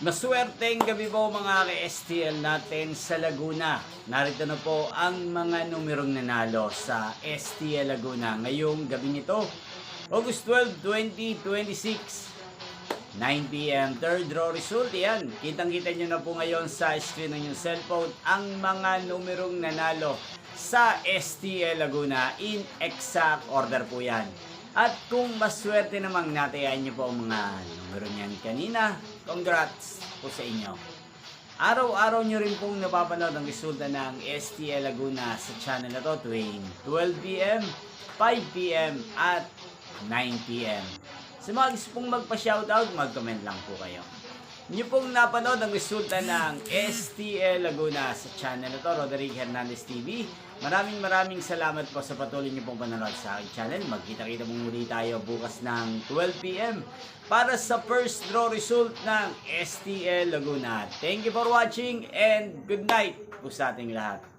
Maswerteng gabi po mga ka-STL natin sa Laguna. Narito na po ang mga numerong nanalo sa STL Laguna ngayong gabi nito, August 12, 2026. 9 p.m. third draw result. Yan, kitang-kita nyo na po ngayon sa screen ng inyong cellphone ang mga numerong nanalo sa STL Laguna in exact order po yan. At kung maswerte namang natayaan nyo po ang mga numero niyan kanina, congrats po sa inyo. Araw-araw nyo rin pong napapanood ang resulta ng STL Laguna sa channel na to tuwing 12 p.m., 5 p.m. at 9 p.m. Sa mga gusto pong magpa-shoutout, mag-comment lang po kayo. Inyo pong napanood ang resulta ng STL Laguna sa channel na to, Roderick Hernandez TV. Maraming salamat po sa patuloy niyo pong panonood sa aking channel. Magkita-kita mong muli tayo bukas ng 12 p.m. para sa first draw result ng STL Laguna. Thank you for watching and good night po sa ating lahat.